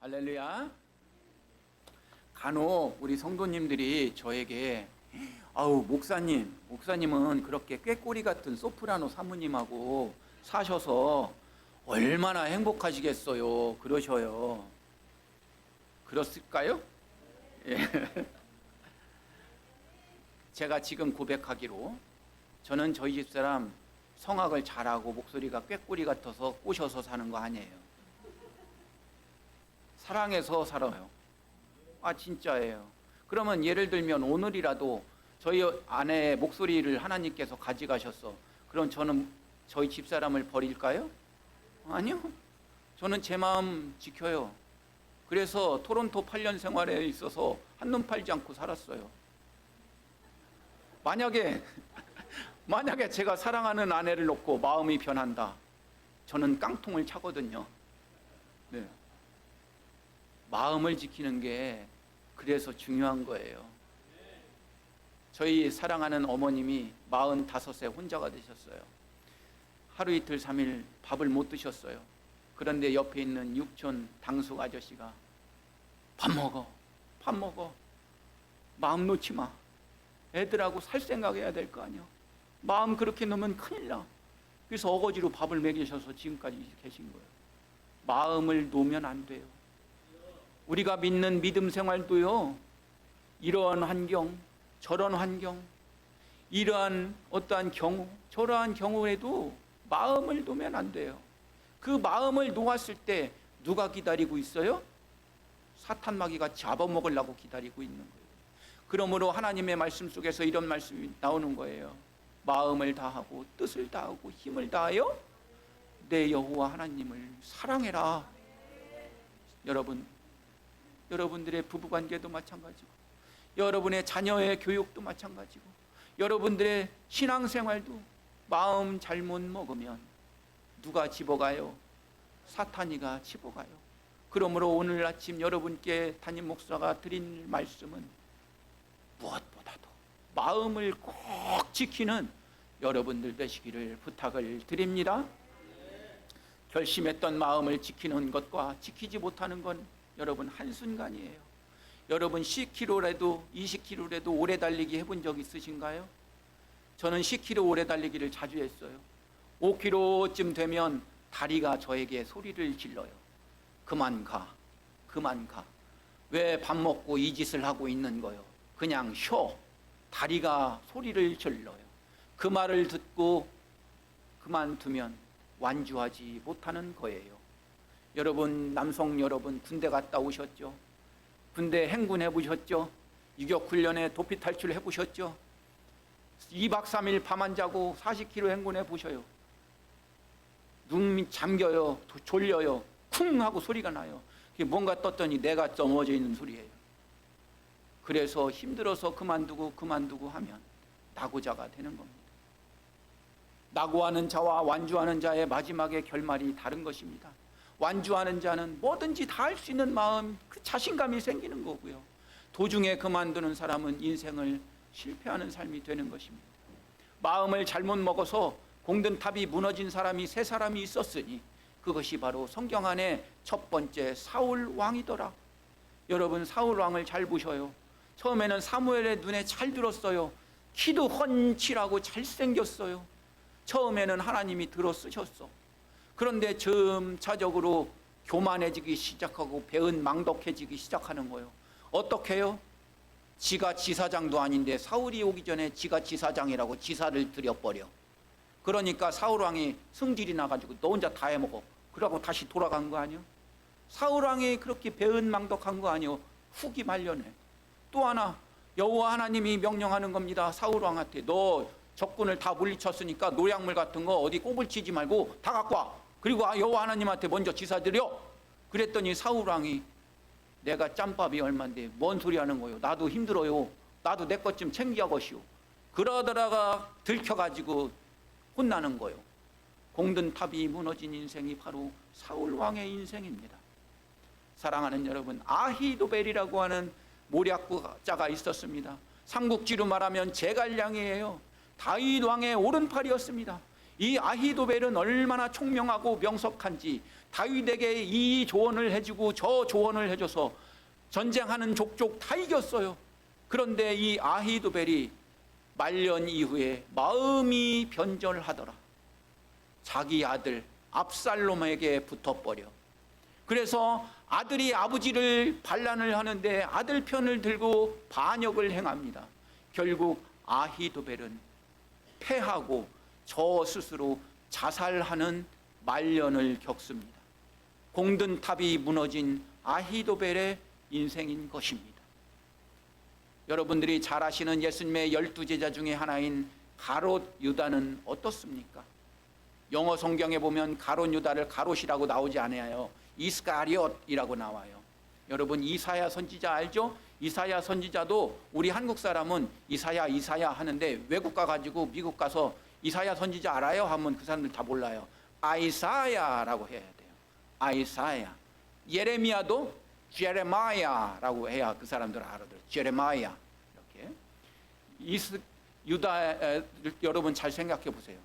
할렐루야. 간혹 우리 성도님들이 저에게 목사님은 그렇게 꾀꼬리 같은 소프라노 사모님하고 사셔서 얼마나 행복하시겠어요 그러셔요. 그렇을까요? 예. 제가 지금 고백하기로 저는 저희 집사람 성악을 잘하고 목소리가 꾀꼬리 같아서 꼬셔서 사는 거 아니에요. 사랑해서 살아요. 진짜예요. 그러면 예를 들면 오늘이라도 저희 아내의 목소리를 하나님께서 가져가셨어. 그럼 저는 저희 집사람을 버릴까요? 아니요. 저는 제 마음 지켜요. 그래서 토론토 8년 생활에 있어서 한눈 팔지 않고 살았어요. 만약에 제가 사랑하는 아내를 놓고 마음이 변한다, 저는 깡통을 차거든요. 네. 마음을 지키는 게 그래서 중요한 거예요. 저희 사랑하는 어머님이 45세 혼자가 되셨어요. 하루 이틀 3일 밥을 못 드셨어요. 그런데 옆에 있는 육촌 당숙 아저씨가 밥 먹어. 마음 놓지 마. 애들하고 살 생각해야 될 거 아니야. 마음 그렇게 놓으면 큰일 나. 그래서 어거지로 밥을 먹이셔서 지금까지 계신 거예요. 마음을 놓으면 안 돼요. 우리가 믿는 믿음 생활도요, 이러한 환경, 저런 환경, 이러한 어떠한 경우, 저러한 경우에도 마음을 놓으면 안 돼요. 그 마음을 놓았을 때 누가 기다리고 있어요? 사탄 마귀가 잡아먹으려고 기다리고 있는 거예요. 그러므로 하나님의 말씀 속에서 이런 말씀이 나오는 거예요. 마음을 다하고 뜻을 다하고 힘을 다하여 내 여호와 하나님을 사랑해라. 여러분들의 부부관계도 마찬가지고, 여러분의 자녀의 교육도 마찬가지고, 여러분들의 신앙생활도 마음 잘못 먹으면 누가 집어가요? 사탄이가 집어가요. 그러므로 오늘 아침 여러분께 담임 목사가 드린 말씀은 무엇보다도 마음을 꼭 지키는 여러분들 되시기를 부탁을 드립니다. 결심했던 마음을 지키는 것과 지키지 못하는 건 여러분 한순간이에요. 여러분 10km라도 20km라도 오래 달리기 해본 적 있으신가요? 저는 10km 오래 달리기를 자주 했어요. 5km쯤 되면 다리가 저에게 소리를 질러요. 그만 가. 왜 밥 먹고 이 짓을 하고 있는 거요? 그냥 쉬어. 다리가 소리를 질러요. 그 말을 듣고 그만두면 완주하지 못하는 거예요. 여러분, 남성 여러분, 군대 갔다 오셨죠? 군대 행군해 보셨죠? 유격훈련에 도피 탈출해 보셨죠? 2박 3일 밤 안 자고 40km 행군해 보셔요. 눈이 잠겨요. 졸려요. 쿵 하고 소리가 나요. 그게 뭔가 떴더니 내가 넘어져 있는 소리예요. 그래서 힘들어서 그만두고 하면 낙오자가 되는 겁니다. 낙오하는 자와 완주하는 자의 마지막의 결말이 다른 것입니다. 완주하는 자는 뭐든지 다 할 수 있는 마음, 그 자신감이 생기는 거고요. 도중에 그만두는 사람은 인생을 실패하는 삶이 되는 것입니다. 마음을 잘못 먹어서 공든탑이 무너진 사람이 3사람이 있었으니 그것이 바로 성경 안에 첫 번째 사울 왕이더라. 여러분, 사울 왕을 잘 보셔요. 처음에는 사무엘의 눈에 잘 들었어요. 키도 훤칠하고 잘생겼어요. 처음에는 하나님이 들어 쓰셨어. 그런데 점차적으로 교만해지기 시작하고 배은망덕해지기 시작하는 거예요. 어떻게 해요? 지가 지사장도 아닌데 사울이 오기 전에 지가 지사장이라고 지사를 들여버려. 그러니까 사울왕이 승질이 나가지고 너 혼자 다 해먹어. 그러고 다시 돌아간 거 아니요? 사울왕이 그렇게 배은망덕한 거 아니요? 후기 말려내. 또 하나, 여호와 하나님이 명령하는 겁니다. 사울왕한테 너 적군을 다 물리쳤으니까 노약물 같은 거 어디 꼽을 치지 말고 다 갖고 와. 그리고 여호와 하나님한테 먼저 지사드려. 그랬더니 사울왕이 내가 짬밥이 얼만데 뭔 소리 하는 거요? 나도 힘들어요. 나도 내 것 좀 챙겨가시오. 그러다가 들켜가지고 혼나는 거요. 공든탑이 무너진 인생이 바로 사울왕의 인생입니다. 사랑하는 여러분, 아히도벨이라고 하는 모략자가 있었습니다. 삼국지로 말하면 제갈량이에요. 다윗 왕의 오른팔이었습니다. 이 아히도벨은 얼마나 총명하고 명석한지 다윗에게 이 조언을 해주고 저 조언을 해줘서 전쟁하는 족족 다 이겼어요. 그런데 이 아히도벨이 말년 이후에 마음이 변절하더라. 자기 아들 압살롬에게 붙어버려. 그래서 아들이 아버지를 반란을 하는데 아들 편을 들고 반역을 행합니다. 결국 아히도벨은 패하고 저 스스로 자살하는 말년을 겪습니다. 공든탑이 무너진 아히도벨의 인생인 것입니다. 여러분들이 잘 아시는 예수님의 12제자 중에 하나인 가롯 유다는 어떻습니까? 영어 성경에 보면 가롯 유다를 가롯이라고 나오지 않아요. 이스카리ot이라고 나와요. 여러분 이사야 선지자 알죠? 이사야 선지자도 우리 한국 사람은 이사야 하는데 외국 가가지고 미국 가서 이사야 선지자 알아요? 하면 그 사람들 다 몰라요. 아이사야라고 해야 돼요. 아이사야. 예레미야도 제레마야라고 해야 그 사람들 알아들어요. 제레마야. 이렇게. 유다 여러분 잘 생각해 보세요.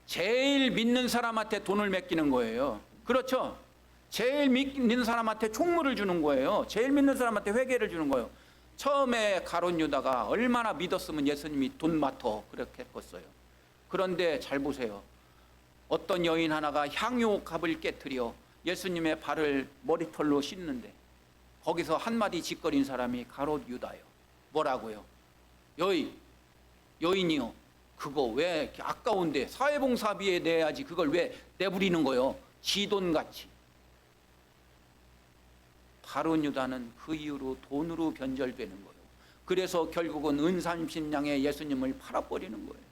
제일 믿는 사람한테 돈을 맡기는 거예요. 그렇죠? 제일 믿는 사람한테 총무를 주는 거예요. 제일 믿는 사람한테 회계를 주는 거예요. 처음에 가롯 유다가 얼마나 믿었으면 예수님이 돈 맡어 그렇게 했겠어요. 그런데 잘 보세요. 어떤 여인 하나가 향유갑을 깨트려 예수님의 발을 머리털로 씻는데 거기서 한마디 짓거린 사람이 가롯 유다요. 뭐라고요? 여인이요. 그거 왜 아까운데 사회봉사비에 내야지 그걸 왜 내부리는 거요? 지돈같이. 가롯 유다는 그 이후로 돈으로 변절되는 거예요. 그래서 결국은 은삼십냥에 예수님을 팔아버리는 거예요.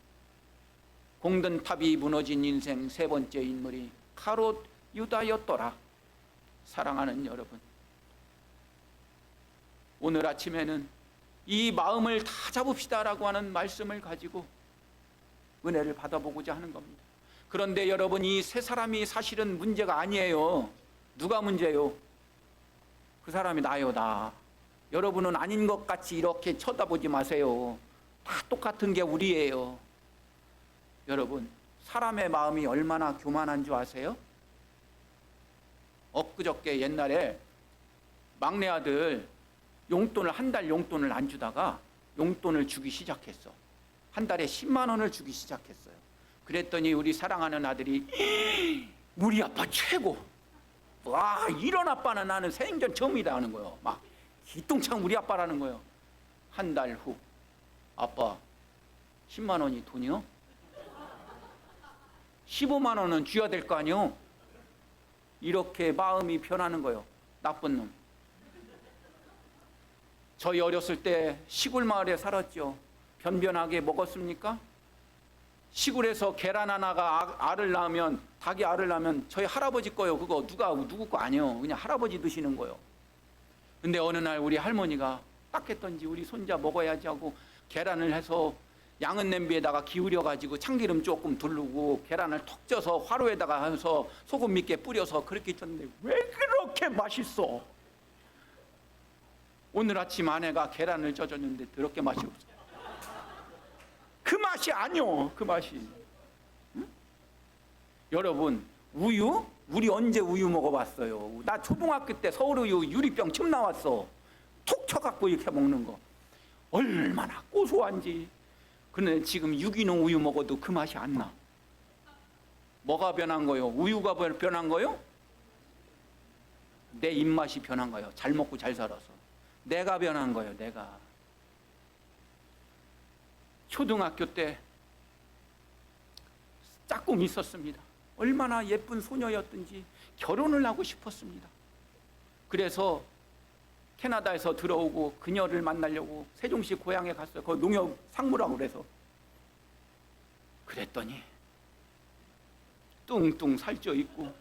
공든탑이 무너진 인생 세 번째 인물이 가롯 유다였더라. 사랑하는 여러분, 오늘 아침에는 이 마음을 다 잡읍시다라고 하는 말씀을 가지고 은혜를 받아보고자 하는 겁니다. 그런데 여러분, 이 세 사람이 사실은 문제가 아니에요. 누가 문제요? 그 사람이 나요, 나. 여러분은 아닌 것 같이 이렇게 쳐다보지 마세요. 다 똑같은 게 우리예요. 여러분, 사람의 마음이 얼마나 교만한 줄 아세요? 엊그저께 옛날에 막내 아들 용돈을 한 달 용돈을 안 주다가 용돈을 주기 시작했어. 한 달에 10만 원을 주기 시작했어요. 그랬더니 우리 사랑하는 아들이 우리 아빠 최고. 와, 이런 아빠는 나는 생전 처음이다 하는 거예요. 막 기똥찬 우리 아빠라는 거예요. 한 달 후, 아빠 10만 원이 돈이요? 15만 원은 줘야 될 거 아니요? 이렇게 마음이 변하는 거예요. 나쁜 놈. 저희 어렸을 때 시골 마을에 살았죠. 변변하게 먹었습니까? 시골에서 계란 하나가 알을 낳으면, 닭이 알을 낳으면 저희 할아버지 거요. 그거 누구 거 아니요. 그냥 할아버지 드시는 거요. 근데 어느 날 우리 할머니가 딱 했던지 우리 손자 먹어야지 하고 계란을 해서 양은 냄비에다가 기울여가지고 참기름 조금 두르고 계란을 톡 쪄서 화로에다가 해서 소금 밑에 뿌려서 그렇게 쪘는데 왜 그렇게 맛있어? 오늘 아침 아내가 계란을 쪄줬는데 그렇게 맛이 없어. 그 맛이 아니요. 그 맛이. 응? 여러분, 우유? 우리 언제 우유 먹어봤어요? 나 초등학교 때 서울우유 유리병 처음 나왔어. 톡 쳐갖고 이렇게 먹는 거. 얼마나 고소한지. 근데 지금 유기농 우유 먹어도 그 맛이 안 나. 뭐가 변한 거요? 우유가 변한 거요? 내 입맛이 변한 거예요. 잘 먹고 잘 살아서. 내가 변한 거예요. 내가. 초등학교 때 짝꿍이 있었습니다. 얼마나 예쁜 소녀였든지 결혼을 하고 싶었습니다. 그래서 캐나다에서 들어오고 그녀를 만나려고 세종시 고향에 갔어요. 거기 농협 상무라고 그래서. 그랬더니 뚱뚱 살쪄 있고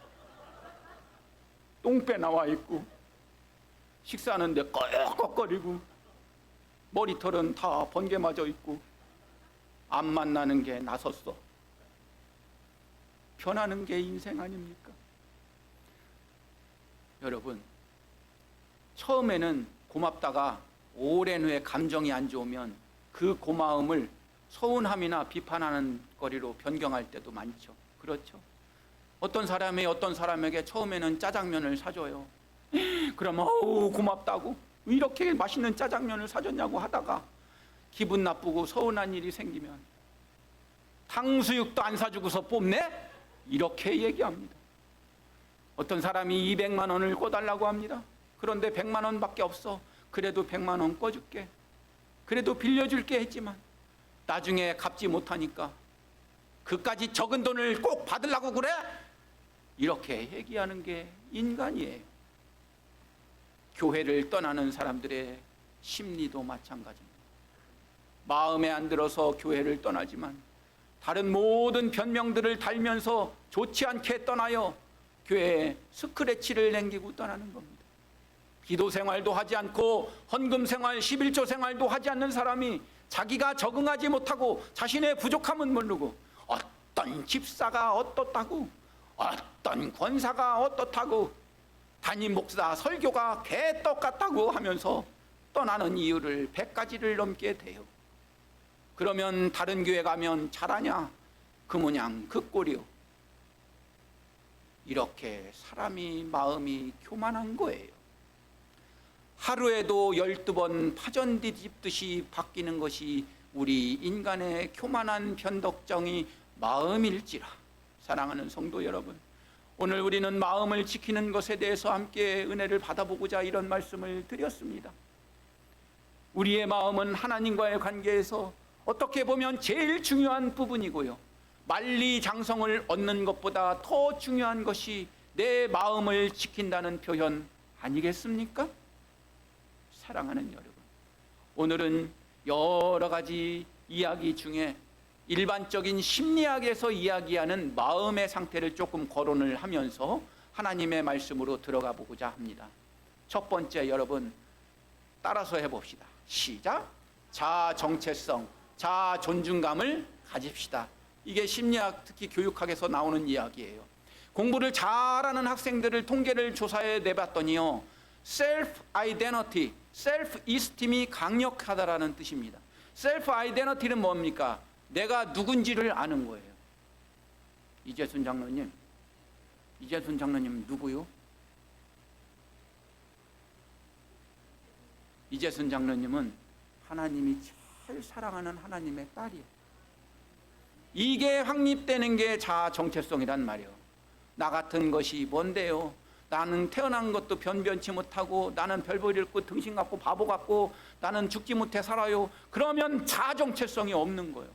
똥배 나와 있고 식사하는데 꺽꺽거리고 머리털은 다 번개 맞아 있고 안 만나는 게 나섰어. 변하는 게 인생 아닙니까? 여러분, 처음에는 고맙다가 오랜 후에 감정이 안 좋으면 그 고마움을 서운함이나 비판하는 거리로 변경할 때도 많죠. 그렇죠? 어떤 사람에게 처음에는 짜장면을 사줘요. 그러면 고맙다고 이렇게 맛있는 짜장면을 사줬냐고 하다가 기분 나쁘고 서운한 일이 생기면 탕수육도 안 사주고서 뽑네? 이렇게 얘기합니다. 어떤 사람이 200만 원을 꿔달라고 합니다. 그런데 100만 원밖에 없어. 그래도 100만 원 꿔줄게. 그래도 빌려줄게 했지만 나중에 갚지 못하니까 그까지 적은 돈을 꼭 받으려고 그래? 이렇게 얘기하는 게 인간이에요. 교회를 떠나는 사람들의 심리도 마찬가지입니다. 마음에 안 들어서 교회를 떠나지만 다른 모든 변명들을 달면서 좋지 않게 떠나요. 교회에 스크래치를 남기고 떠나는 겁니다. 기도 생활도 하지 않고 헌금 생활, 11조 생활도 하지 않는 사람이 자기가 적응하지 못하고 자신의 부족함은 모르고 어떤 집사가 어떻다고, 어떤 권사가 어떻다고, 담임 목사 설교가 개떡 같다고 하면서 떠나는 이유를 100가지를 넘게 돼요. 그러면 다른 교회 가면 잘하냐? 그 모양 그 꼴이요. 이렇게 사람이 마음이 교만한 거예요. 하루에도 12번 파전 뒤집듯이 바뀌는 것이 우리 인간의 교만한 변덕정이 마음일지라. 사랑하는 성도 여러분, 오늘 우리는 마음을 지키는 것에 대해서 함께 은혜를 받아보고자 이런 말씀을 드렸습니다. 우리의 마음은 하나님과의 관계에서 어떻게 보면 제일 중요한 부분이고요, 만리장성을 얻는 것보다 더 중요한 것이 내 마음을 지킨다는 표현 아니겠습니까? 사랑하는 여러분, 오늘은 여러 가지 이야기 중에 일반적인 심리학에서 이야기하는 마음의 상태를 조금 거론을 하면서 하나님의 말씀으로 들어가 보고자 합니다. 첫 번째, 여러분 따라서 해봅시다. 시작. 자아 정체성, 자아 존중감을 가집시다. 이게 심리학, 특히 교육학에서 나오는 이야기예요. 공부를 잘하는 학생들을 통계를 조사해 내봤더니요, 셀프 아이덴티티, 셀프 이스팀이 강력하다라는 뜻입니다. 셀프 아이덴티티는 뭡니까? 내가 누군지를 아는 거예요. 이재순 장로님 누구요? 이재순 장로님은 하나님이 제일 사랑하는 하나님의 딸이에요. 이게 확립되는 게 자아 정체성이란 말이에요. 나 같은 것이 뭔데요? 나는 태어난 것도 변변치 못하고, 나는 별 볼 일 없고 등신 같고 바보 같고, 나는 죽지 못해 살아요. 그러면 자아 정체성이 없는 거예요.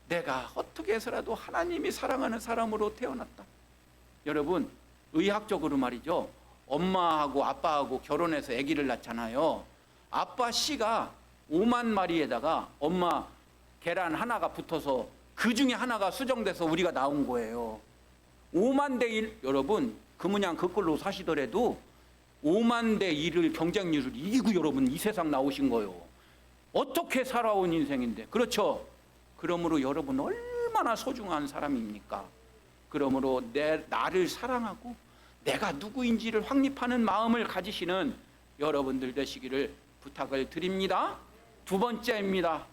내가 어떻게 해서라도 하나님이 사랑하는 사람으로 태어났다. 여러분, 의학적으로 말이죠, 엄마하고 아빠하고 결혼해서 아기를 낳잖아요. 아빠 씨가 5만 마리에다가 엄마 계란 하나가 붙어서 그 중에 하나가 수정돼서 우리가 나온 거예요. 5만 대 1, 여러분 그 모양 그 꼴로 사시더라도 5만 대 1을 경쟁률을 이기고 여러분 이 세상 나오신 거예요. 어떻게 살아온 인생인데. 그렇죠? 그러므로 여러분 얼마나 소중한 사람입니까? 그러므로 나를 사랑하고 내가 누구인지를 확립하는 마음을 가지시는 여러분들 되시기를 부탁을 드립니다. 두 번째입니다.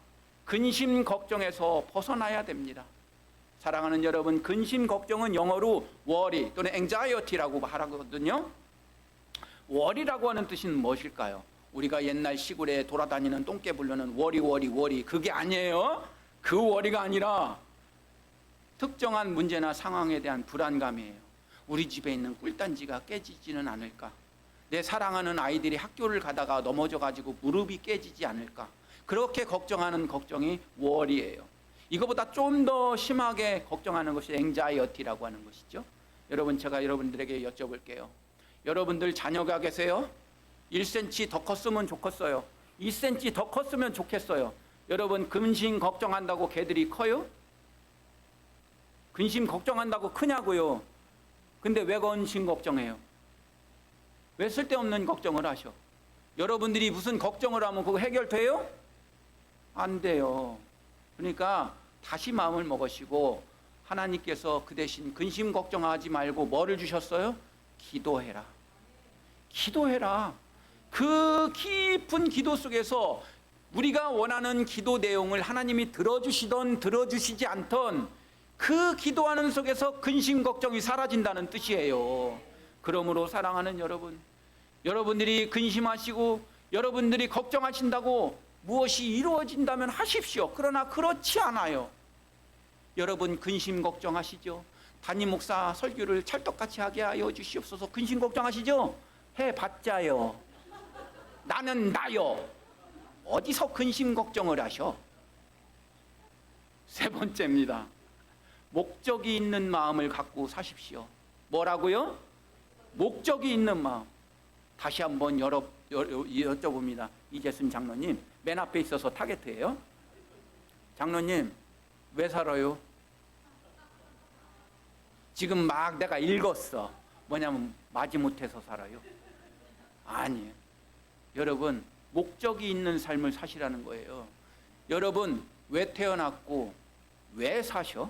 근심 걱정에서 벗어나야 됩니다. 사랑하는 여러분, 근심 걱정은 영어로 worry 또는 anxiety라고 하거든요. worry라고 하는 뜻은 무엇일까요? 우리가 옛날 시골에 돌아다니는 똥개 부르는 worry 그게 아니에요. 그 worry가 아니라 특정한 문제나 상황에 대한 불안감이에요. 우리 집에 있는 꿀단지가 깨지지는 않을까? 내 사랑하는 아이들이 학교를 가다가 넘어져가지고 무릎이 깨지지 않을까? 그렇게 걱정하는 걱정이 worry예요. 이거보다 좀 더 심하게 걱정하는 것이 anxiety라고 하는 것이죠. 여러분, 제가 여러분들에게 여쭤볼게요. 여러분들 자녀가 계세요? 1cm 더 컸으면 좋겠어요. 2cm 더 컸으면 좋겠어요. 여러분, 근심 걱정한다고 걔들이 커요? 근심 걱정한다고 크냐고요? 근데 왜 근심 걱정해요? 왜 쓸데없는 걱정을 하셔? 여러분들이 무슨 걱정을 하면 그거 해결돼요? 안 돼요. 그러니까 다시 마음을 먹으시고, 하나님께서 그 대신 근심 걱정하지 말고 뭐를 주셨어요? 기도해라. 기도해라. 그 깊은 기도 속에서 우리가 원하는 기도 내용을 하나님이 들어주시던 들어주시지 않던 그 기도하는 속에서 근심 걱정이 사라진다는 뜻이에요. 그러므로 사랑하는 여러분, 여러분들이 근심하시고 여러분들이 걱정하신다고 무엇이 이루어진다면 하십시오. 그러나 그렇지 않아요. 여러분 근심 걱정하시죠? 담임 목사 설교를 찰떡같이 하게 하여 주시옵소서. 근심 걱정하시죠? 해봤자요. 나는 나요. 어디서 근심 걱정을 하셔? 세 번째입니다. 목적이 있는 마음을 갖고 사십시오. 뭐라고요? 목적이 있는 마음. 다시 한번 여쭤봅니다. 이재순 장로님, 맨 앞에 있어서 타겟이에요. 장로님, 왜 살아요? 지금 막 내가 읽었어. 뭐냐면 마지못해서 살아요. 아니에요. 여러분, 목적이 있는 삶을 사시라는 거예요. 여러분, 왜 태어났고 왜 사셔?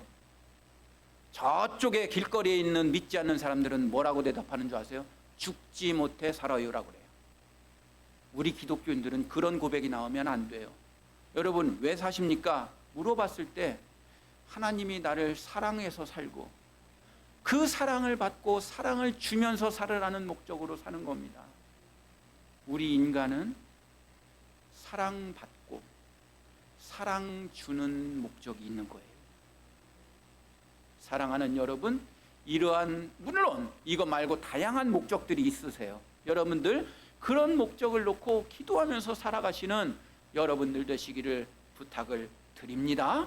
저쪽에 길거리에 있는 믿지 않는 사람들은 뭐라고 대답하는 줄 아세요? 죽지 못해 살아요라고 그래요. 우리 기독교인들은 그런 고백이 나오면 안 돼요. 여러분, 왜 사십니까? 물어봤을 때 하나님이 나를 사랑해서 살고 그 사랑을 받고 사랑을 주면서 살으라는 목적으로 사는 겁니다. 우리 인간은 사랑받고 사랑 주는 목적이 있는 거예요. 사랑하는 여러분, 이러한, 물론 이거 말고 다양한 목적들이 있으세요. 여러분들 그런 목적을 놓고 기도하면서 살아가시는 여러분들 되시기를 부탁을 드립니다.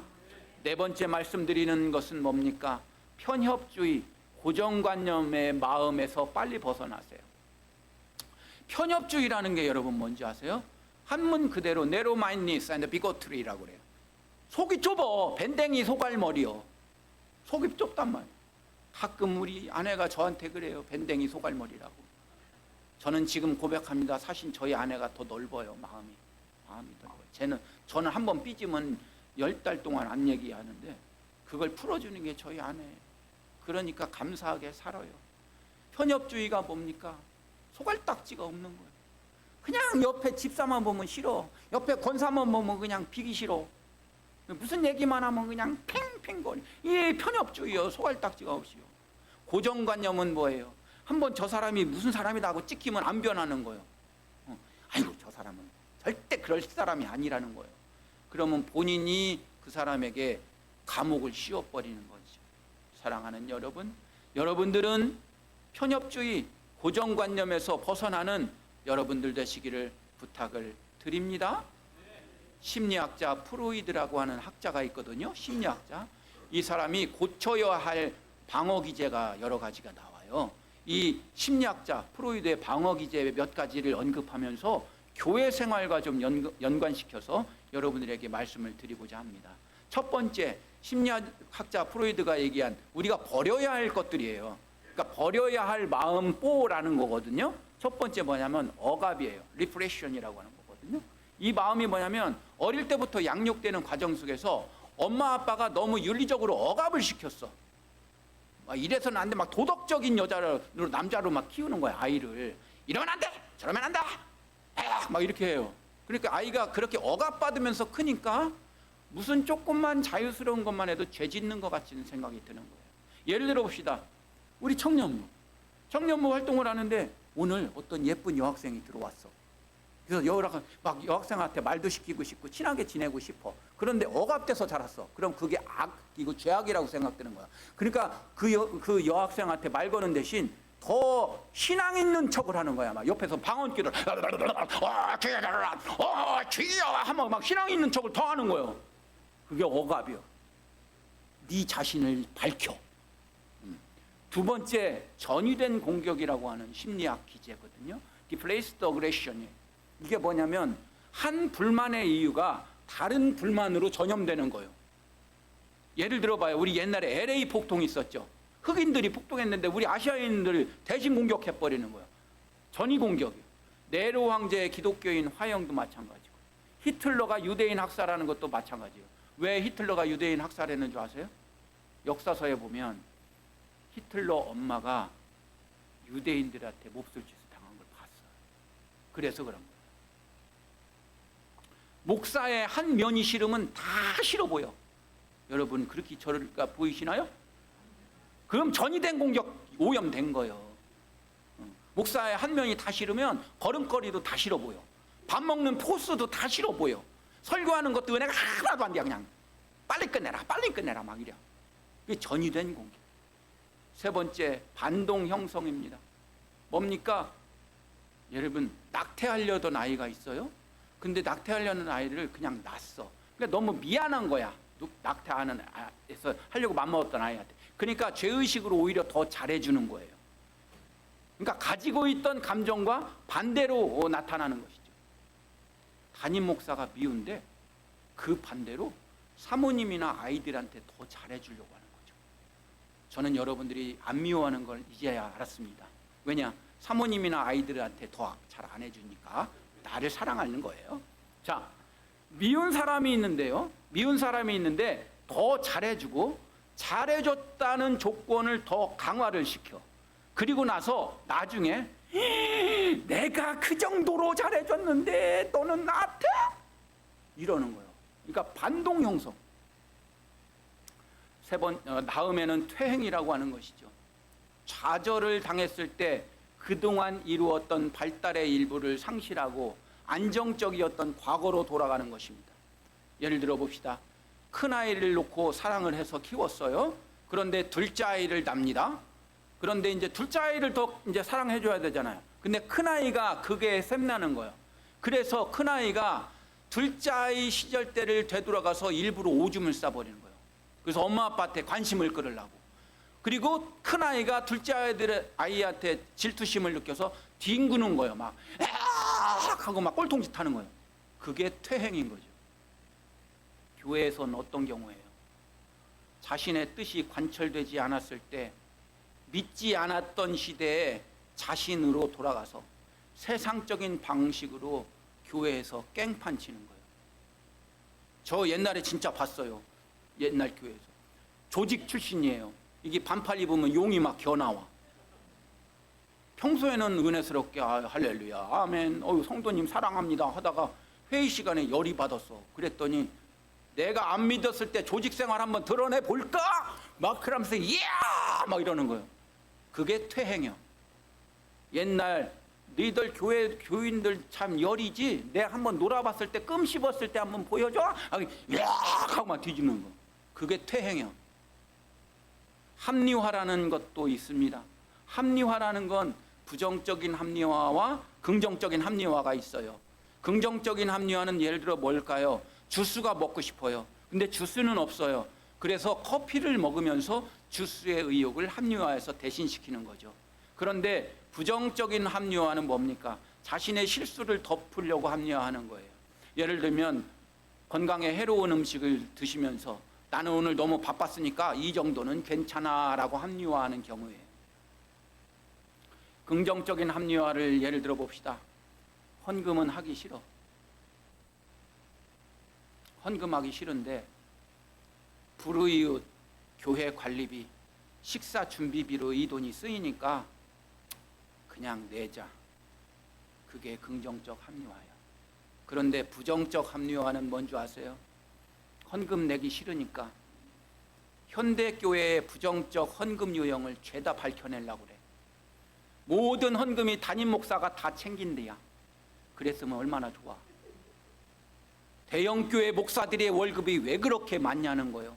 네 번째 말씀드리는 것은 뭡니까? 편협주의, 고정관념의 마음에서 빨리 벗어나세요. 편협주의라는 게 여러분 뭔지 아세요? 한문 그대로 narrow mindedness and bigotry라고 그래요. 속이 좁어. 밴댕이 소갈머리요. 속이 좁단 말이에요. 가끔 우리 아내가 저한테 그래요. 밴댕이 소갈머리라고. 저는 지금 고백합니다. 사실 저희 아내가 더 넓어요. 마음이 넓어요. 저는 한번 삐지면 10달 동안 안 얘기하는데 그걸 풀어주는 게 저희 아내예요. 그러니까 감사하게 살아요. 편협주의가 뭡니까? 소갈딱지가 없는 거예요. 그냥 옆에 집사만 보면 싫어. 옆에 권사만 보면 그냥 비기 싫어. 무슨 얘기만 하면 그냥 팽팽거리. 이 편협주의요. 소갈딱지가 없이요. 고정관념은 뭐예요? 한번 저 사람이 무슨 사람이다 하고 찍히면 안 변하는 거예요. 아이고, 저 사람은 절대 그럴 사람이 아니라는 거예요. 그러면 본인이 그 사람에게 감옥을 씌워버리는 거죠. 사랑하는 여러분, 여러분들은 편협주의, 고정관념에서 벗어나는 여러분들 되시기를 부탁을 드립니다. 심리학자 프로이드라고 하는 학자가 있거든요. 심리학자. 이 사람이 고쳐야 할 방어 기제가 여러 가지가 나와요. 이 심리학자 프로이드의 방어 기제 몇 가지를 언급하면서 교회 생활과 좀 연관시켜서 여러분들에게 말씀을 드리고자 합니다. 첫 번째, 심리학자 프로이드가 얘기한 우리가 버려야 할 것들이에요. 그러니까 버려야 할 마음보라는 거거든요. 첫 번째 뭐냐면 억압이에요. 리프레션이라고 하는 거거든요. 이 마음이 뭐냐면 어릴 때부터 양육되는 과정 속에서 엄마 아빠가 너무 윤리적으로 억압을 시켰어. 막 이래서는 안 돼. 막 도덕적인 여자로 남자로 막 키우는 거야. 아이를 이러면 안 돼, 저러면 안 돼, 막 이렇게 해요. 그러니까 아이가 그렇게 억압받으면서 크니까 무슨 조금만 자유스러운 것만 해도 죄 짓는 것 같은 생각이 드는 거예요. 예를 들어 봅시다. 우리 청년부 활동을 하는데 오늘 어떤 예쁜 여학생이 들어왔어. 그래서 막 여학생한테 말도 시키고 싶고 친하게 지내고 싶어. 그런데 억압돼서 자랐어. 그럼 그게 이거 죄악이라고 생각되는 거야. 그러니까 그 여학생한테 말 거는 대신 더 신앙 있는 척을 하는 거야. 막 옆에서 방언기를 주여 하면 막 신앙 있는 척을 더 하는 거예요. 그게 억압이요. 네 자신을 밝혀. 두 번째, 전이된 공격이라고 하는 심리학 기제거든요. Displaced aggression이에요. 이게 뭐냐면 한 불만의 이유가 다른 불만으로 전염되는 거예요. 예를 들어봐요. 우리 옛날에 LA 폭동이 있었죠. 흑인들이 폭동했는데 우리 아시아인들 대신 공격해버리는 거예요. 전이 공격이에요. 네로 황제의 기독교인 화형도 마찬가지고, 히틀러가 유대인 학살하는 것도 마찬가지예요. 왜 히틀러가 유대인 학살했는 줄 아세요? 역사서에 보면 히틀러 엄마가 유대인들한테 몹쓸 짓을 당한 걸 봤어요. 그래서 그런 거예요. 목사의 한 면이 싫으면 다 싫어 보여. 여러분 그렇게 저가 보이시나요? 그럼 전이된 공격 오염된 거예요. 목사의 한 면이 다 싫으면 걸음걸이도 다 싫어 보여. 밥 먹는 포스도 다 싫어 보여. 설교하는 것도 은혜가 하나도 안 돼. 그냥 빨리 끝내라 막 이래. 그게 전이된 공격. 세 번째, 반동 형성입니다. 뭡니까? 여러분 낙태하려던 아이가 있어요. 근데 낙태하려는 아이를 그냥 낳았어. 그러니까 너무 미안한 거야. 낙태하는 아이에서 하려고 맘먹었던 아이한테. 그러니까 죄의식으로 오히려 더 잘해주는 거예요. 그러니까 가지고 있던 감정과 반대로 나타나는 것이죠. 담임 목사가 미운데 그 반대로 사모님이나 아이들한테 더 잘해주려고 하는 거죠. 저는 여러분들이 안 미워하는 걸 이제야 알았습니다. 왜냐? 사모님이나 아이들한테 더 잘 안 해주니까 나를 사랑하는 거예요. 자, 미운 사람이 있는데요. 미운 사람이 있는데 더 잘해주고 잘해줬다는 조건을 더 강화를 시켜. 그리고 나서 나중에 내가 그 정도로 잘해줬는데 너는 나한테 이러는 거예요. 그러니까 반동 형성. 다음에는 퇴행이라고 하는 것이죠. 좌절을 당했을 때 그동안 이루었던 발달의 일부를 상실하고 안정적이었던 과거로 돌아가는 것입니다. 예를 들어 봅시다. 큰아이를 놓고 사랑을 해서 키웠어요. 그런데 둘째 아이를 낳습니다. 그런데 이제 둘째 아이를 더 이제 사랑해 줘야 되잖아요. 근데 큰아이가 그게 샘나는 거예요. 그래서 큰아이가 둘째 아이 시절 때를 되돌아가서 일부러 오줌을 싸버리는 거예요. 그래서 엄마 아빠한테 관심을 끌으려고. 그리고 큰아이가 둘째 아이한테 질투심을 느껴서 뒹구는 거예요. 막 에악 하고 막 꼴통짓 하는 거예요. 그게 퇴행인 거죠. 교회에서는 어떤 경우예요? 자신의 뜻이 관철되지 않았을 때 믿지 않았던 시대에 자신으로 돌아가서 세상적인 방식으로 교회에서 깽판 치는 거예요. 저 옛날에 진짜 봤어요. 옛날 교회에서. 조직 출신이에요. 이게 반팔 입으면 용이 막 겨나와. 평소에는 은혜스럽게 할렐루야 아멘 성도님 사랑합니다 하다가 회의 시간에 열이 받았어. 그랬더니 내가 안 믿었을 때 조직 생활 한번 드러내 볼까? 막 그러면서 이야 막 이러는 거예요. 그게 퇴행이야. 옛날 너희들 교인들 참 열이지. 내가 한번 놀아봤을 때 끔 씹었을 때 한번 보여줘. 야 하고 막 뒤집는 거. 그게 퇴행이야. 합리화라는 것도 있습니다. 합리화라는 건 부정적인 합리화와 긍정적인 합리화가 있어요. 긍정적인 합리화는 예를 들어 뭘까요? 주스가 먹고 싶어요. 근데 주스는 없어요. 그래서 커피를 먹으면서 주스의 의욕을 합리화해서 대신시키는 거죠. 그런데 부정적인 합리화는 뭡니까? 자신의 실수를 덮으려고 합리화하는 거예요. 예를 들면 건강에 해로운 음식을 드시면서 나는 오늘 너무 바빴으니까 이 정도는 괜찮아 라고 합리화하는 경우예요. 긍정적인 합리화를 예를 들어 봅시다. 헌금은 하기 싫어. 헌금하기 싫은데 불의웃, 교회 관리비, 식사 준비비로 이 돈이 쓰이니까 그냥 내자. 그게 긍정적 합리화예요. 그런데 부정적 합리화는 뭔지 아세요? 헌금 내기 싫으니까 현대교회의 부정적 헌금 유형을 죄다 밝혀내려고 그래. 모든 헌금이 담임 목사가 다 챙긴대야. 그랬으면 얼마나 좋아. 대형교회 목사들의 월급이 왜 그렇게 많냐는 거예요.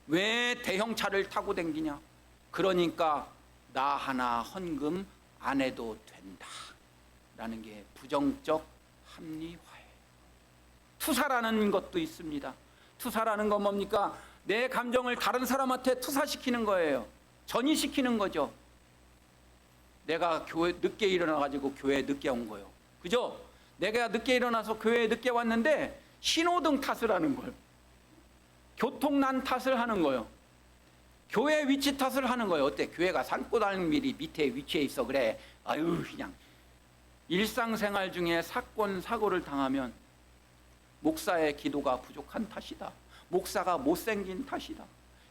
왜 대형차를 타고 댕기냐. 그러니까 나 하나 헌금 안 해도 된다 라는 게 부정적 합리화예요. 투사라는 것도 있습니다. 투사라는 건 뭡니까? 내 감정을 다른 사람한테 투사시키는 거예요. 전이시키는 거죠. 내가 교회 늦게 일어나가지고 교회에 늦게 온 거예요. 그죠? 내가 늦게 일어나서 교회에 늦게 왔는데 신호등 탓을 하는 거예요. 교통난 탓을 하는 거예요. 교회 위치 탓을 하는 거예요. 어때? 교회가 산골단밀이 밑에 위치해 있어 그래. 아유 그냥. 일상생활 중에 사건 사고를 당하면 목사의 기도가 부족한 탓이다. 목사가 못생긴 탓이다.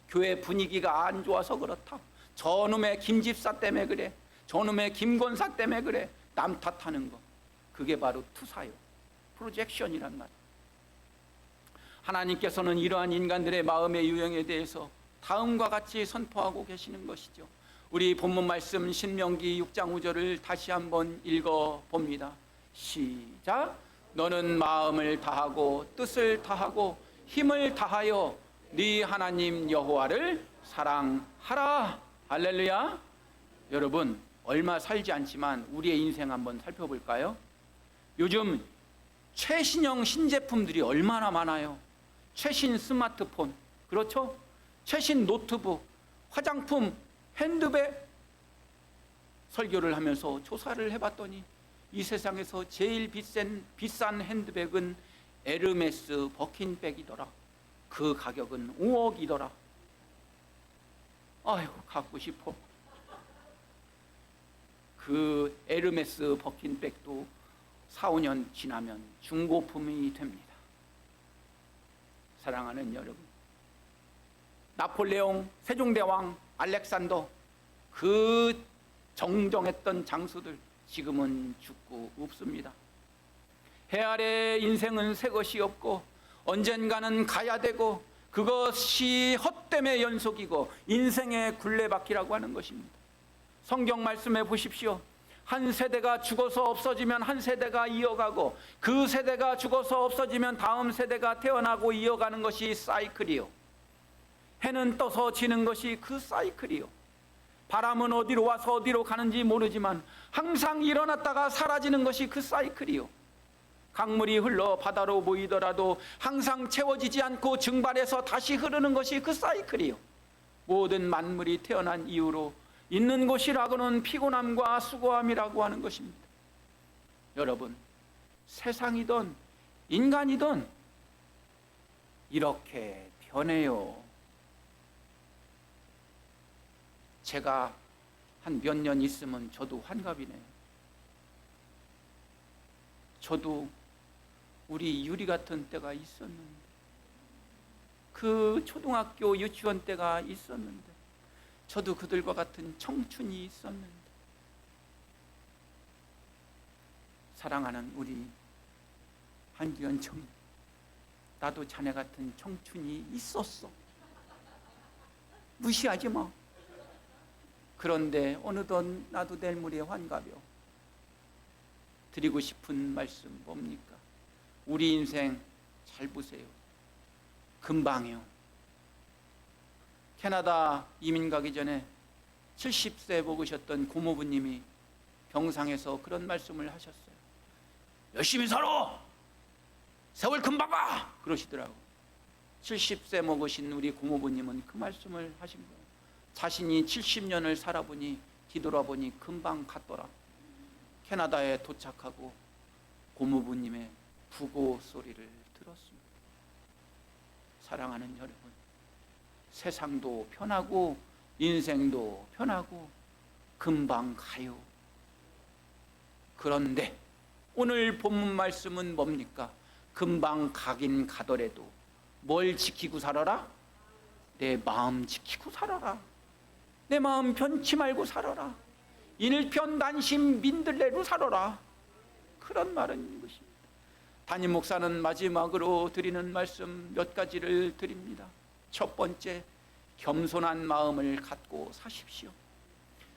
교회 분위기가 안 좋아서 그렇다. 저놈의 김집사 때문에 그래. 저놈의 김권사 때문에 그래. 남 탓하는 거. 그게 바로 투사요. 프로젝션이란 말. 하나님께서는 이러한 인간들의 마음의 유형에 대해서 다음과 같이 선포하고 계시는 것이죠. 우리 본문 말씀 신명기 6장 5절을 다시 한번 읽어봅니다. 시작. 너는 마음을 다하고 뜻을 다하고 힘을 다하여 네 하나님 여호와를 사랑하라. 할렐루야. 여러분, 얼마 살지 않지만 우리의 인생 한번 살펴볼까요? 요즘 최신형 신제품들이 얼마나 많아요. 최신 스마트폰, 그렇죠? 최신 노트북, 화장품, 핸드백. 설교를 하면서 조사를 해봤더니 이 세상에서 제일 비싼 핸드백은 에르메스 버킨백이더라. 그 가격은 5억이더라. 아유, 갖고 싶어. 그 에르메스 버킨백도 4, 5년 지나면 중고품이 됩니다. 사랑하는 여러분, 나폴레옹, 세종대왕, 알렉산더, 그 정정했던 장수들 지금은 죽고 없습니다. 해 아래 인생은 새 것이 없고 언젠가는 가야 되고 그것이 헛됨의 연속이고 인생의 굴레바퀴라고 하는 것입니다. 성경 말씀해 보십시오. 한 세대가 죽어서 없어지면 한 세대가 이어가고 그 세대가 죽어서 없어지면 다음 세대가 태어나고 이어가는 것이 사이클이요. 해는 떠서 지는 것이 그 사이클이요. 바람은 어디로 와서 어디로 가는지 모르지만 항상 일어났다가 사라지는 것이 그 사이클이요. 강물이 흘러 바다로 모이더라도 항상 채워지지 않고 증발해서 다시 흐르는 것이 그 사이클이요. 모든 만물이 태어난 이후로 있는 곳이라고는 피곤함과 수고함이라고 하는 것입니다. 여러분, 세상이든 인간이든 이렇게 변해요. 제가 한 몇 년 있으면 저도 환갑이네요. 저도 우리 유리 같은 때가 있었는데, 그 초등학교 유치원 때가 있었는데, 저도 그들과 같은 청춘이 있었는데, 사랑하는 우리 한규현 청, 나도 자네 같은 청춘이 있었어. 무시하지 마. 그런데 어느덧 나도 내일 모레 환갑이요. 드리고 싶은 말씀 뭡니까? 우리 인생 잘 보세요. 금방이요. 캐나다 이민 가기 전에 70세 먹으셨던 고모부님이 병상에서 그런 말씀을 하셨어요. 열심히 살아! 세월 금방 가! 그러시더라고. 70세 먹으신 우리 고모부님은 그 말씀을 하신 거예요. 자신이 70년을 살아보니 뒤돌아보니 금방 갔더라. 캐나다에 도착하고 고모부님의 부고 소리를 들었습니다. 사랑하는 여러분, 세상도 편하고 인생도 편하고 금방 가요. 그런데 오늘 본문 말씀은 뭡니까? 금방 가긴 가더라도 뭘 지키고 살아라? 내 마음 지키고 살아라. 내 마음 변치 말고 살아라. 일편단심 민들레로 살아라. 그런 말은 것입니다. 담임 목사는 마지막으로 드리는 말씀 몇 가지를 드립니다. 첫 번째, 겸손한 마음을 갖고 사십시오.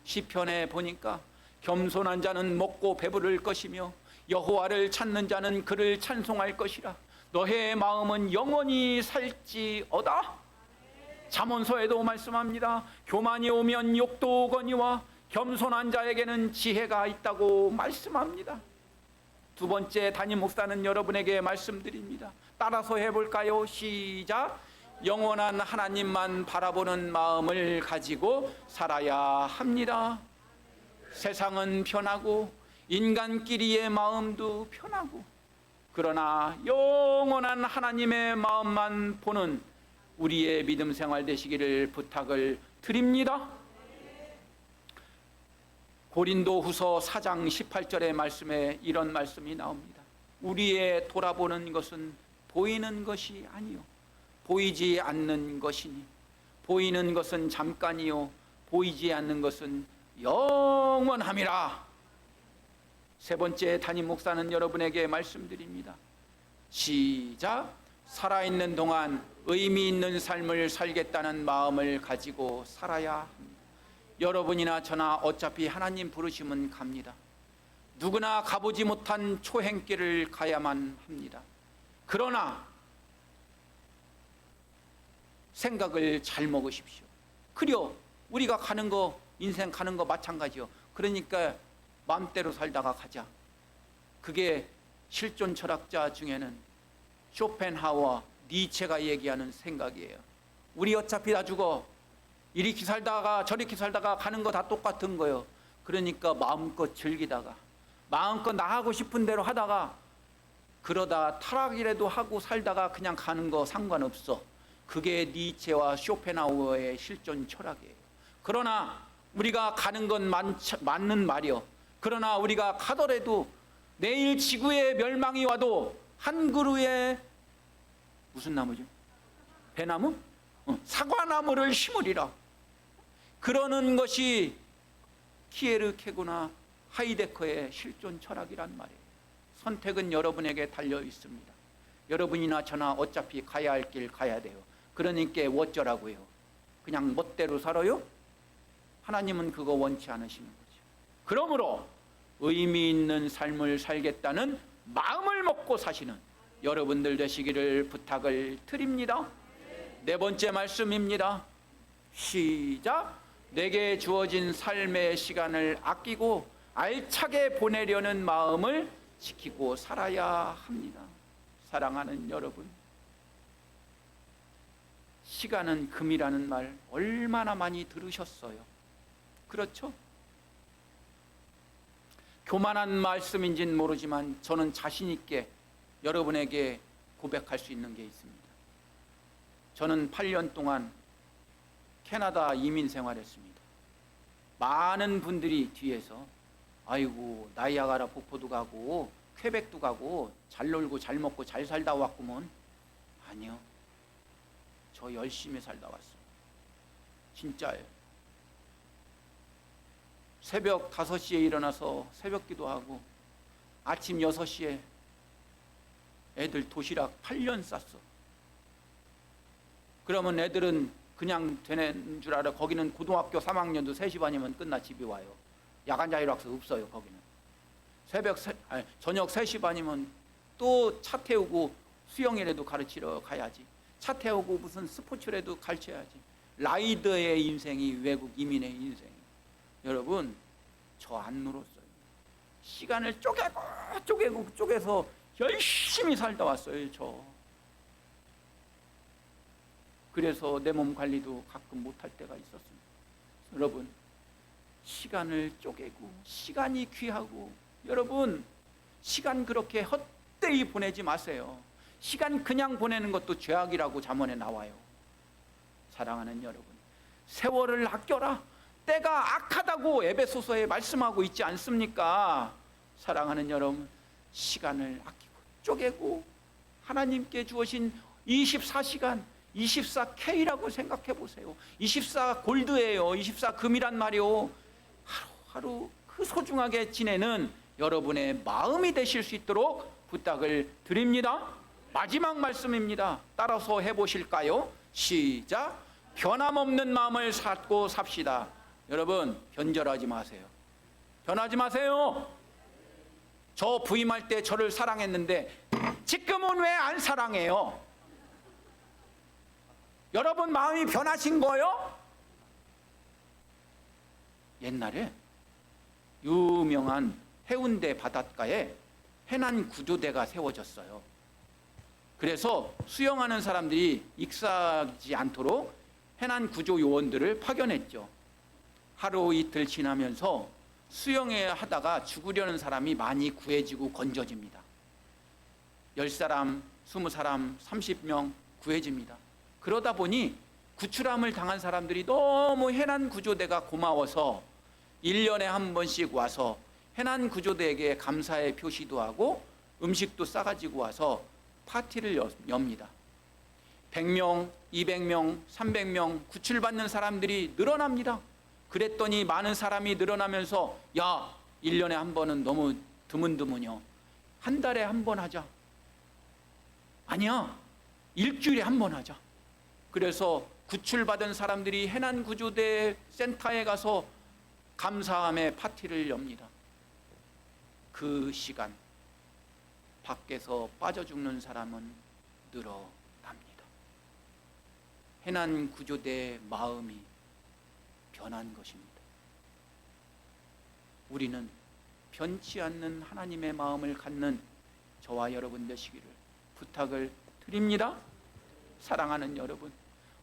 시편에 보니까 겸손한 자는 먹고 배부를 것이며 여호와를 찾는 자는 그를 찬송할 것이라. 너의 마음은 영원히 살지어다. 잠언서에도 말씀합니다. 교만이 오면 욕도 오거니와 겸손한 자에게는 지혜가 있다고 말씀합니다. 두 번째, 담임 목사는 여러분에게 말씀드립니다. 따라서 해볼까요? 시작. 영원한 하나님만 바라보는 마음을 가지고 살아야 합니다. 세상은 편하고 인간끼리의 마음도 편하고, 그러나 영원한 하나님의 마음만 보는 우리의 믿음 생활 되시기를 부탁을 드립니다. 고린도후서 4장 18절의 말씀에 이런 말씀이 나옵니다. 우리의 돌아보는 것은 보이는 것이 아니요 보이지 않는 것이니, 보이는 것은 잠깐이요 보이지 않는 것은 영원함이라. 세 번째, 담임 목사는 여러분에게 말씀드립니다. 시작. 살아있는 동안 의미 있는 삶을 살겠다는 마음을 가지고 살아야 합니다. 여러분이나 저나 어차피 하나님 부르시면 갑니다. 누구나 가보지 못한 초행길을 가야만 합니다. 그러나 생각을 잘 먹으십시오. 그려 우리가 가는 거, 인생 가는 거 마찬가지요. 그러니까 마음대로 살다가 가자. 그게 실존 철학자 중에는 쇼펜하우어, 니체가 얘기하는 생각이에요. 우리 어차피 다 죽어. 이렇게 살다가 저렇게 살다가 가는 거 다 똑같은 거예요. 그러니까 마음껏 즐기다가, 마음껏 나가고 싶은 대로 하다가, 그러다 타락이라도 하고 살다가 그냥 가는 거 상관없어. 그게 니체와 쇼펜하우어의 실존 철학이에요. 그러나 우리가 가는 건 맞는 말이요. 그러나 우리가 가더라도 내일 지구의 멸망이 와도 한 그루의 무슨 나무죠? 배나무? 사과나무를 심으리라. 그러는 것이 키에르케고나 하이데커의 실존 철학이란 말이에요. 선택은 여러분에게 달려 있습니다. 여러분이나 저나 어차피 가야 할 길 가야 돼요. 그러니까 어쩌라고요? 그냥 멋대로 살아요? 하나님은 그거 원치 않으시는 거죠. 그러므로 의미 있는 삶을 살겠다는 마음을 먹고 사시는 여러분들 되시기를 부탁을 드립니다. 네 번째 말씀입니다. 시작. 내게 주어진 삶의 시간을 아끼고 알차게 보내려는 마음을 지키고 살아야 합니다. 사랑하는 여러분, 시간은 금이라는 말 얼마나 많이 들으셨어요? 그렇죠? 교만한 말씀인지는 모르지만 저는 자신 있게 여러분에게 고백할 수 있는 게 있습니다. 저는 8년 동안 캐나다 이민 생활했습니다. 많은 분들이 뒤에서 아이고 나이아가라 폭포도 가고 퀘벡도 가고 잘 놀고 잘 먹고 잘 살다 왔구먼. 아니요, 저 열심히 살다 왔어요. 진짜예요. 새벽 5시에 일어나서 새벽 기도하고 아침 6시에 애들 도시락 8년 쌌어. 그러면 애들은 그냥 되는 줄 알아. 거기는 고등학교 3학년도 3시 반이면 끝나 집에 와요. 야간 자율학습 없어요. 거기는 저녁 3시 반이면 또 차 태우고 수영이라도 가르치러 가야지. 차 태우고 무슨 스포츠라도 가르쳐야지. 라이더의 인생이 외국 이민의 인생이. 여러분, 저 안 놀았어요. 시간을 쪼개서 열심히 살다 왔어요. 저. 그래서 내 몸 관리도 가끔 못할 때가 있었습니다. 여러분, 시간을 쪼개고 시간이 귀하고, 여러분 시간 그렇게 헛되이 보내지 마세요. 시간 그냥 보내는 것도 죄악이라고 잠언에 나와요. 사랑하는 여러분, 세월을 아껴라. 때가 악하다고 에베소서에 말씀하고 있지 않습니까? 사랑하는 여러분, 시간을 아끼고 쪼개고 하나님께 주어진 24시간 24K라고 생각해 보세요. 24 골드예요. 24 금이란 말이요. 하루하루 그 소중하게 지내는 여러분의 마음이 되실 수 있도록 부탁을 드립니다. 마지막 말씀입니다. 따라서 해보실까요? 시작. 변함없는 마음을 갖고 삽시다. 여러분, 변절하지 마세요. 변하지 마세요. 저 부임할 때 저를 사랑했는데 지금은 왜 안 사랑해요? 여러분 마음이 변하신 거요? 옛날에 유명한 해운대 바닷가에 해난 구조대가 세워졌어요. 그래서 수영하는 사람들이 익사하지 않도록 해난 구조 요원들을 파견했죠. 하루 이틀 지나면서 수영을 하다가 죽으려는 사람이 많이 구해지고 건져집니다. 10사람, 20사람, 30명 구해집니다. 그러다 보니 구출함을 당한 사람들이 너무 해난 구조대가 고마워서 1년에 한 번씩 와서 해난 구조대에게 감사의 표시도 하고 음식도 싸가지고 와서 파티를 엽니다. 100명, 200명, 300명 구출받는 사람들이 늘어납니다. 그랬더니 많은 사람이 늘어나면서 야, 1년에 한 번은 너무 드문드문요. 한 달에 한 번 하자. 아니야, 일주일에 한 번 하자. 그래서 구출받은 사람들이 해난구조대 센터에 가서 감사함의 파티를 엽니다. 그 시간 밖에서 빠져 죽는 사람은 늘어납니다. 해난구조대의 마음이 변한 것입니다. 우리는 변치 않는 하나님의 마음을 갖는 저와 여러분 되시기를 부탁을 드립니다. 사랑하는 여러분,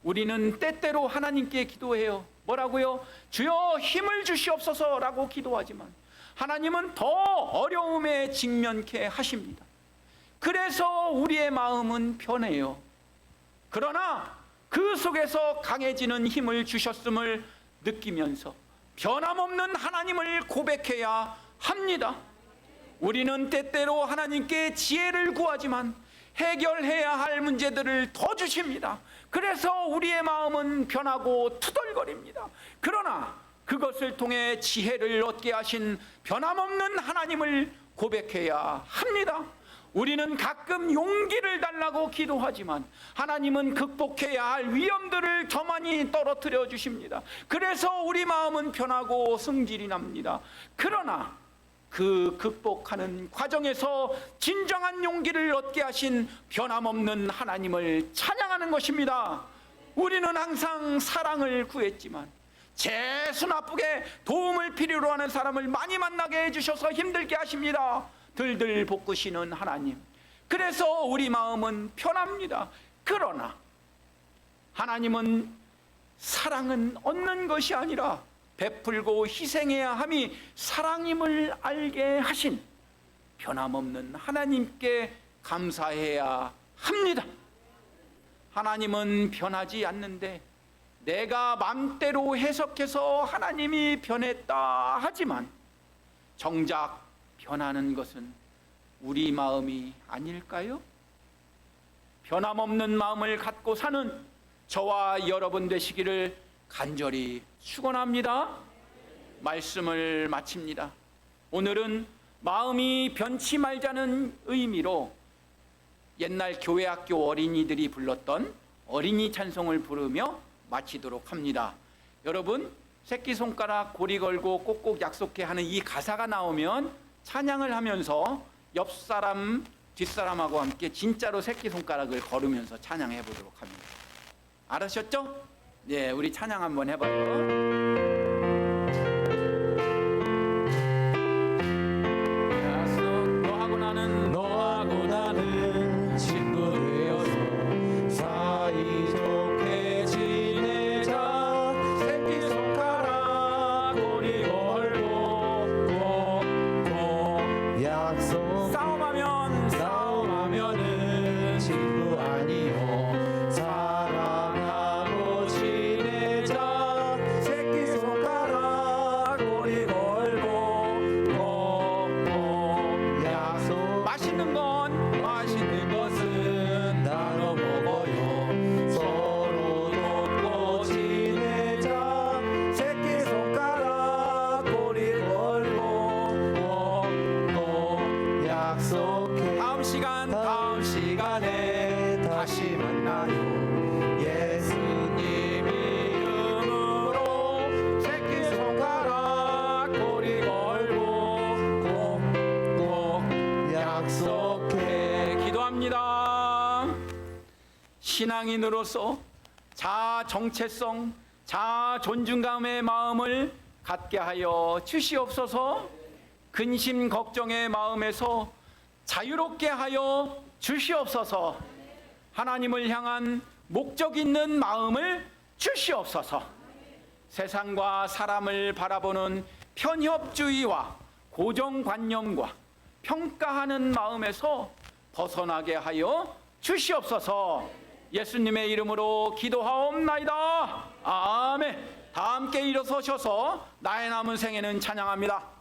우리는 때때로 하나님께 기도해요. 뭐라고요? 주여 힘을 주시옵소서 라고 기도하지만 하나님은 더 어려움에 직면케 하십니다. 그래서 우리의 마음은 변해요. 그러나 그 속에서 강해지는 힘을 주셨음을 느끼면서 변함없는 하나님을 고백해야 합니다. 우리는 때때로 하나님께 지혜를 구하지만 해결해야 할 문제들을 더 주십니다. 그래서 우리의 마음은 변하고 투덜거립니다. 그러나 그것을 통해 지혜를 얻게 하신 변함없는 하나님을 고백해야 합니다. 우리는 가끔 용기를 달라고 기도하지만 하나님은 극복해야 할 위험들을 더 많이 떨어뜨려 주십니다. 그래서 우리 마음은 변하고 승질이 납니다. 그러나 그 극복하는 과정에서 진정한 용기를 얻게 하신 변함없는 하나님을 찬양하는 것입니다. 우리는 항상 사랑을 구했지만 재수 나쁘게 도움을 필요로 하는 사람을 많이 만나게 해주셔서 힘들게 하십니다. 들들 볶으시는 하나님, 그래서 우리 마음은 편합니다. 그러나 하나님은 사랑은 얻는 것이 아니라 베풀고 희생해야 함이 사랑임을 알게 하신 변함없는 하나님께 감사해야 합니다. 하나님은 변하지 않는데 내가 맘대로 해석해서 하나님이 변했다 하지만 정작 변하는 것은 우리 마음이 아닐까요? 변함없는 마음을 갖고 사는 저와 여러분 되시기를 간절히 축원합니다. 말씀을 마칩니다. 오늘은 마음이 변치 말자는 의미로 옛날 교회학교 어린이들이 불렀던 어린이 찬송을 부르며 마치도록 합니다. 여러분, 새끼손가락 고리 걸고 꼭꼭 약속해 하는 이 가사가 나오면 찬양을 하면서 옆사람 뒷사람하고 함께 진짜로 새끼손가락을 걸으면서 찬양해 보도록 합니다. 알으셨죠? 네, 우리 찬양 한번 해봐요. 너하고 나는 친구 되어서 사이좋게 지내자. 새끼손가락 고리 걸고 꼭꼭 약속. 싸움하면은 친구 아니요 사랑하고 지내자. 새끼손가락 고리 걸고 꼭꼭 약속. 맛있는 것은 나눠 먹어요. 서로 돕고 지내자. 새끼손가락 고리 걸고 꼭꼭 약속해. 다음 시간에 다시 만나요. 예수님 이름으로 새끼손가락 고리 걸고 꼭꼭 약속해. 기도합니다. 신앙인으로서 자아 정체성, 자아 존중감의 마음을 갖게 하여 주시옵소서. 근심 걱정의 마음에서 자유롭게 하여 주시옵소서. 하나님을 향한 목적 있는 마음을 주시옵소서. 세상과 사람을 바라보는 편협주의와 고정관념과 평가하는 마음에서 벗어나게 하여 주시옵소서. 예수님의 이름으로 기도하옵나이다. 아멘. 다 함께 일어서셔서 나의 남은 생애는 찬양합니다.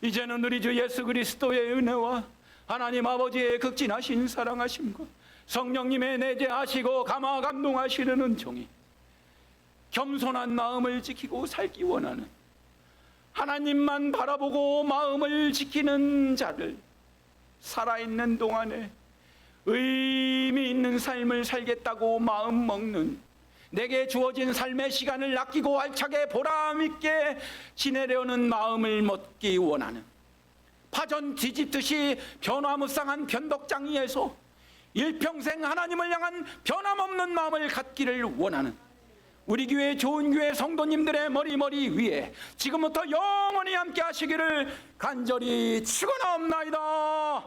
이제는 우리 주 예수 그리스도의 은혜와 하나님 아버지의 극진하신 사랑하심과 성령님의 내재하시고 감화 감동하시는 은총이 겸손한 마음을 지키고 살기 원하는, 하나님만 바라보고 마음을 지키는 자를 살아있는 동안에 의미 있는 삶을 살겠다고 마음 먹는, 내게 주어진 삶의 시간을 아끼고 알차게 보람있게 지내려는 마음을 먹기 원하는, 파전 뒤집듯이 변화무쌍한 변덕장 위에서 일평생 하나님을 향한 변함없는 마음을 갖기를 원하는 우리 교회 좋은 교회 성도님들의 머리 위에 지금부터 영원히 함께 하시기를 간절히 축원하옵나이다.